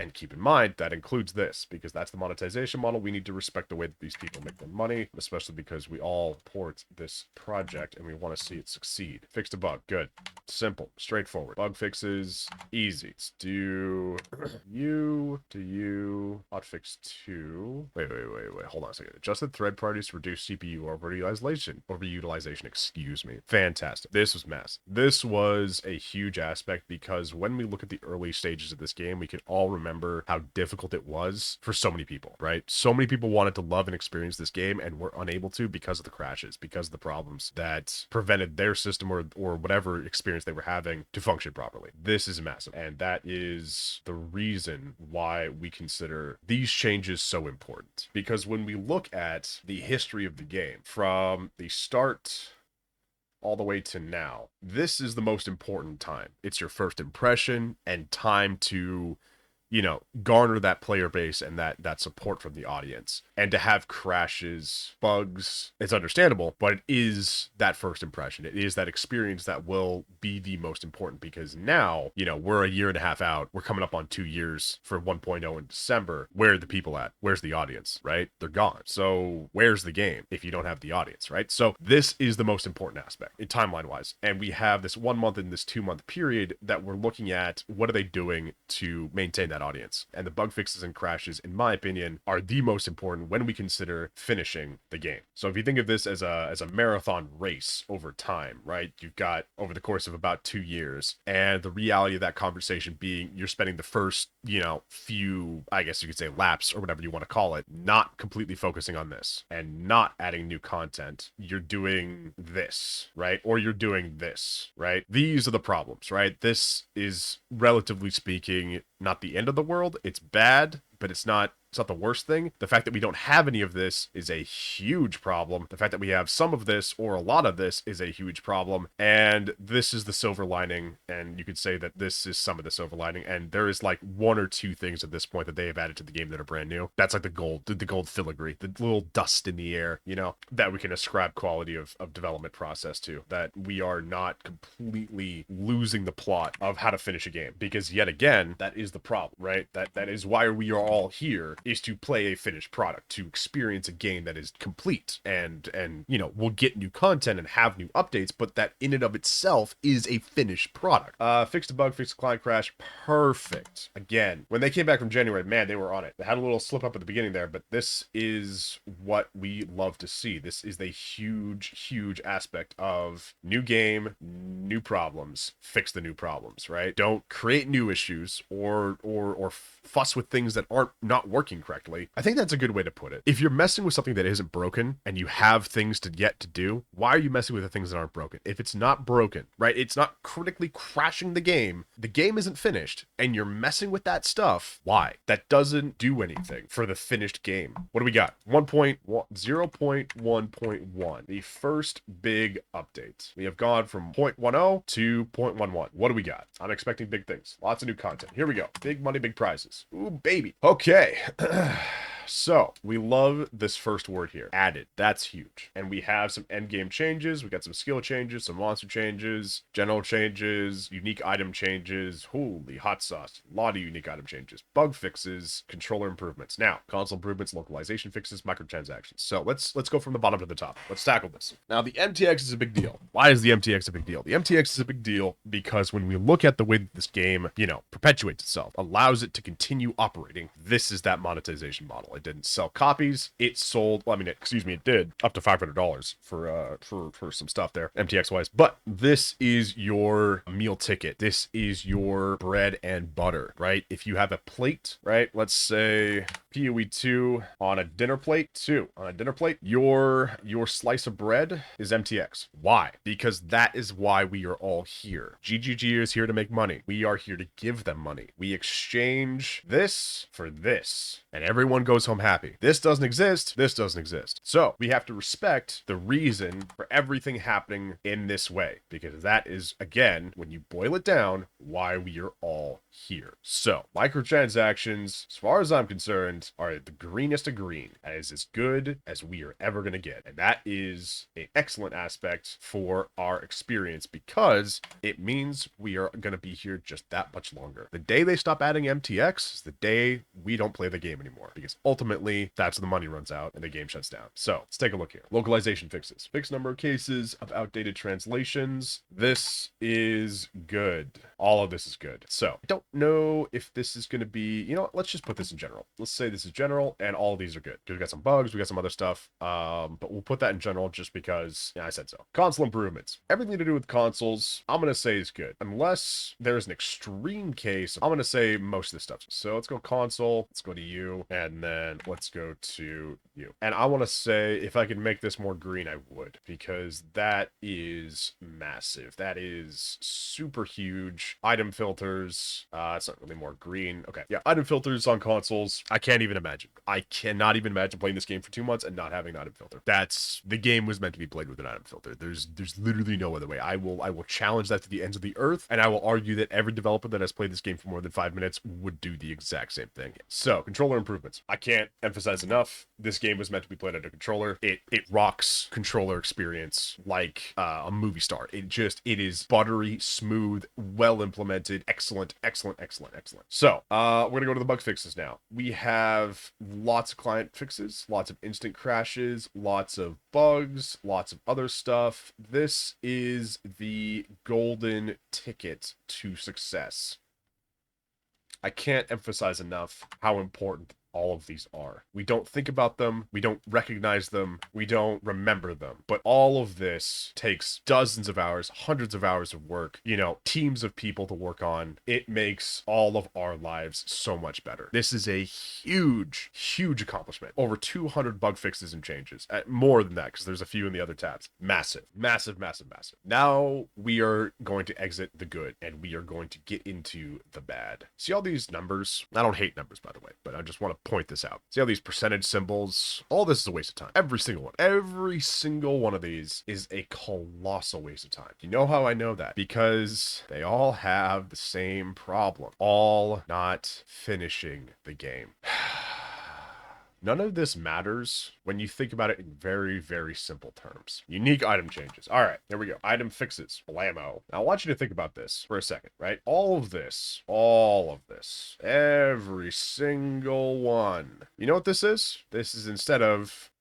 And keep in mind, that includes this, because that's the monetization model. We need to respect the way that these people make their money, especially because we all port this project and we want to see it succeed. Fixed a bug. Good. Simple. Straightforward. Bug fixes. Easy. Let's do you to you. Hotfix 2. Wait. Hold on a second. Adjusted thread parties to reduce CPU overutilization. Excuse me. Fantastic. This was massive. This was a huge aspect because when we look at the early stages of this game, we can all remember how difficult it was for so many people, right? So many people wanted to love and experience this game and were unable to because of the crashes, because of the problems that prevented their system or whatever experience they were having to function properly. This is massive. And that is the reason why we consider these changes so important. Because when we look at the history of the game from the start all the way to now, this is the most important time. It's your first impression and time to, garner that player base and that support from the audience. And to have crashes, bugs, it's understandable, but it is that first impression. It is that experience that will be the most important, because now, we're a year and a half out. We're coming up on 2 years for 1.0 in December. Where are the people at? Where's the audience, right? They're gone. So where's the game if you don't have the audience, right? So this is the most important aspect timeline-wise. And we have this 1 month and this 2 month period that we're looking at. What are they doing to maintain that audience? And the bug fixes and crashes, in my opinion, are the most important when we consider finishing the game. So if you think of this as a marathon race over time, right? You've got over the course of about 2 years, and the reality of that conversation being you're spending the first, few, I guess you could say, laps or whatever you want to call it, not completely focusing on this and not adding new content. You're doing this, right? Or you're doing this, right? These are the problems, right? This is, relatively speaking, not the end of the world. It's bad, but it's not the worst thing. The fact that we don't have any of this is a huge problem. The fact that we have some of this or a lot of this is a huge problem. And this is the silver lining. And you could say that this is some of the silver lining. And there is like 1 or 2 things at this point that they have added to the game that are brand new. That's like the gold filigree, the little dust in the air, that we can ascribe quality of development process to, that we are not completely losing the plot of how to finish a game. Because yet again, that is the problem, right? That is why we are all here, is to play a finished product, to experience a game that is complete, and we'll get new content and have new updates, but that in and of itself is a finished product. Fixed a bug, fixed a client crash, perfect. Again, when they came back from January, man, they were on it. They had a little slip up at the beginning there, but this is what we love to see. This is the huge aspect of new game, new problems, fix the new problems, right? Don't create new issues or fuss with things that aren't not working correctly. I think that's a good way to put it. If you're messing with something that isn't broken and you have things to yet to do, why are you messing with the things that aren't broken? If it's not broken, right? It's not critically crashing the game isn't finished, and you're messing with that stuff, why? That doesn't do anything for the finished game. What do we got? 0.1.1, the first big update. We have gone from 0.10 to 0.11. What do we got? I'm expecting big things. Lots of new content. Here we go. Big money, big prizes. Ooh, baby. Okay. So we love this first word here, added. That's huge. And we have some end game changes. We got some skill changes, some monster changes, general changes, unique item changes. Holy hot sauce. A lot of unique item changes, bug fixes, controller improvements. Now, console improvements, localization fixes, microtransactions. So let's go from the bottom to the top. Let's tackle this. Now, the MTX is a big deal. Why is the MTX a big deal? The MTX is a big deal because when we look at the way that this game, perpetuates itself, allows it to continue operating, this is that monetization model. It didn't sell copies. It sold, it did up to $500 for some stuff there, MTX wise. But this is your meal ticket. This is your bread and butter, right? If you have a plate, right? Let's say PoE 2 on a dinner plate, your slice of bread is MTX. Why? Because that is why we are all here. GGG is here to make money. We are here to give them money. We exchange this for this, and everyone goes goes home happy. This doesn't exist. This doesn't exist. So we have to respect the reason for everything happening in this way, because that is, again, when you boil it down, why we are all here. So microtransactions, as far as I'm concerned, are the greenest of green, and is as good as we are ever going to get. And that is an excellent aspect for our experience, because it means we are going to be here just that much longer. The day they stop adding MTX is the day we don't play the game anymore, because ultimately that's when the money runs out and the game shuts down. So let's take a look here. Localization fixes. Fixed number of cases of outdated translations. This is good. All of this is good. So I don't know if this is going to be, you know what, let's just put this in general. Let's say this is general and all of these are good. We got some bugs, we got some other stuff, but we'll put that in general just because, yeah, I said so. Console improvements. Everything to do with consoles, I'm going to say is good. Unless there's an extreme case, I'm going to say most of this stuff. So let's go console, let's go to you, and then let's go to you. And I want to say, if I could make this more green, I would, because that is massive. That is super huge. Item filters, it's not really more green. Okay, yeah, item filters on consoles, I can't even imagine. I cannot even imagine playing this game for 2 months and not having an item filter. That's, the game was meant to be played with an item filter. There's literally no other way. I will challenge that to the ends of the earth, and I will argue that every developer that has played this game for more than 5 minutes would do the exact same thing. So, controller improvements. I can't emphasize enough, this game was meant to be played under controller. It rocks controller experience like a movie star. It is buttery, smooth, well implemented, excellent. So, we're gonna go to the bug fixes now. We have lots of client fixes, lots of instant crashes, lots of bugs, lots of other stuff. This is the golden ticket to success. I can't emphasize enough how important all of these are. We don't think about them, we don't recognize them, we don't remember them, but all of this takes dozens of hours, hundreds of hours of work, you know, teams of people to work on. It makes all of our lives so much better. This is a huge accomplishment. Over 200 bug fixes and changes. More than that, because there's a few in the other tabs. Massive. Now we are going to exit the good, and we are going to get into the bad. See all these numbers? I don't hate numbers, by the way, but I just want to point this out. See all these percentage symbols? All this is a waste of time. Every single one. Every single one of these is a colossal waste of time. You know how I know that? Because they all have the same problem. All not finishing the game. None of this matters when you think about it in very, very simple terms. Unique item changes. All right, there we go. Item fixes. Blammo. Now, I want you to think about this for a second, right? All of this, every single one. You know what this is? This is instead of...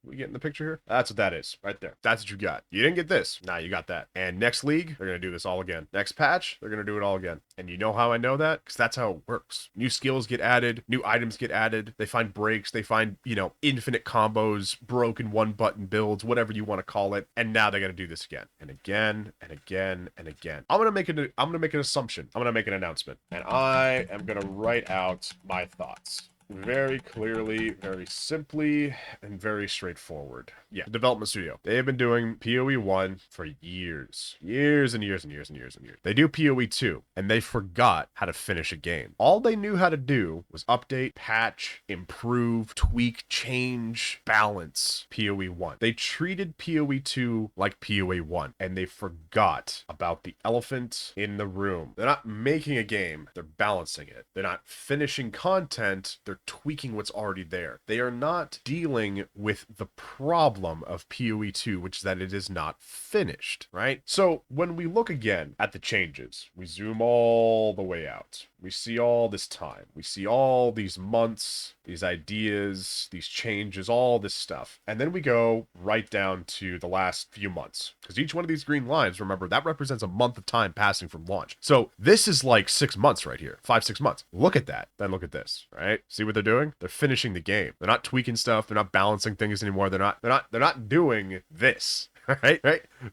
We getting the picture here? That's what that is, right there. That's what you got. You didn't get this. Nah, you got that. And next league, they're going to do this all again. Next patch, they're going to do it all again. And you know how I know that? Because that's how it works. New skills get added. New items get added. They find breaks. They find, you know, infinite combos, broken one-button builds, whatever you want to call it. And now they're going to do this again. And again, and again, and again. I'm going to make an assumption. I'm going to make an announcement. And I am going to write out my thoughts. Very clearly, very simply, and very straightforward. Yeah, development studio. They have been doing PoE 1 for years. Years. They do PoE 2, and they forgot how to finish a game. All they knew how to do was update, patch, improve, tweak, change, balance PoE 1. They treated PoE 2 like PoE 1, and they forgot about the elephant in the room. They're not making a game, they're balancing it. They're not finishing content, they're tweaking what's already there. They are not dealing with the problem of PoE 2, which is that it is not finished, right? So when we look again at the changes, we zoom all the way out. We see all this time. We see all these months, these ideas, these changes, all this stuff. And then we go right down to the last few months. Because each one of these green lines, remember, that represents a month of time passing from launch. So this is like 6 months right here. 5-6 months. Look at that. Then look at this, right? See what they're doing? They're finishing the game. They're not tweaking stuff. They're not balancing things anymore. They're not doing this. right?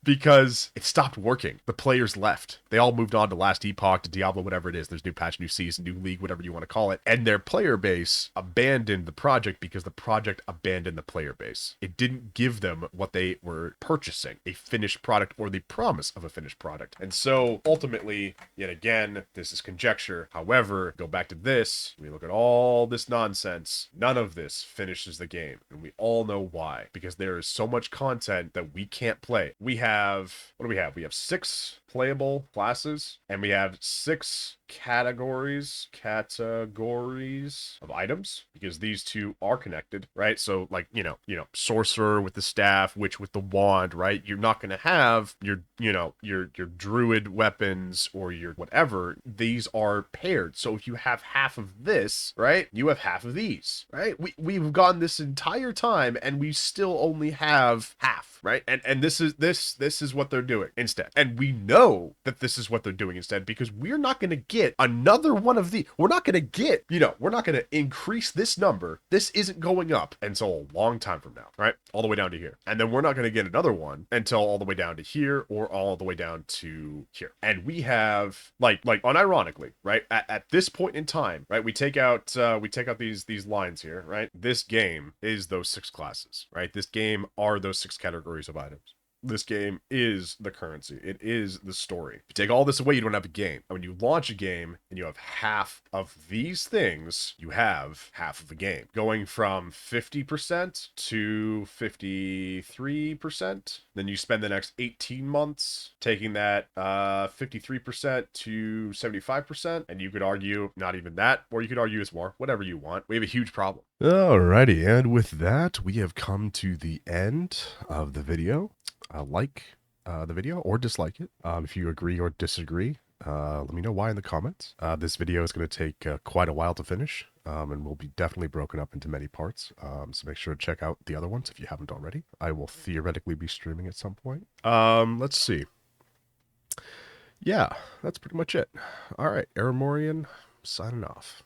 Because it stopped working. The players left. They all moved on to Last Epoch, to Diablo, whatever it is. There's new patch, new season, new league, whatever you want to call it. And their player base abandoned the project because the project abandoned the player base. It didn't give them what they were purchasing, a finished product or the promise of a finished product. And so ultimately, yet again, this is conjecture. However, go back to this. We look at all this nonsense. None of this finishes the game. And we all know why. Because there is so much content that we can't play. We have, what do we have? We have 6 playable classes, and we have 6 categories of items, because these two are connected, right? So like, sorcerer with the staff, witch with the wand, right? You're not going to have your druid weapons or your whatever. These are paired. So if you have half of this, right, you have half of these, right? We've gone this entire time and we still only have half, right? And this is what they're doing instead. And we know that this is what they're doing instead, because we're not going to get another one of these. We're not going to get, we're not going to increase this number. This isn't going up until a long time from now, right? All the way down to here. And then we're not going to get another one until all the way down to here, or all the way down to here. And we have like unironically, right? At this point in time, right? We take out these lines here, right? This game is those 6 classes, right? This game are those 6 categories of items. This game is the currency. It is the story. If you take all this away, you don't have a game. And when you launch a game and you have half of these things, you have half of a game. Going from 50% to 53%. Then you spend the next 18 months taking that 53% to 75%. And you could argue not even that, or you could argue it's more, whatever you want. We have a huge problem. Alrighty, and with that, we have come to the end of the video. Like the video or dislike it. If you agree or disagree, let me know why in the comments. This video is going to take quite a while to finish, and will be definitely broken up into many parts. So make sure to check out the other ones if you haven't already. I will theoretically be streaming at some point. Let's see. Yeah, that's pretty much it. All right, Aramorian signing off.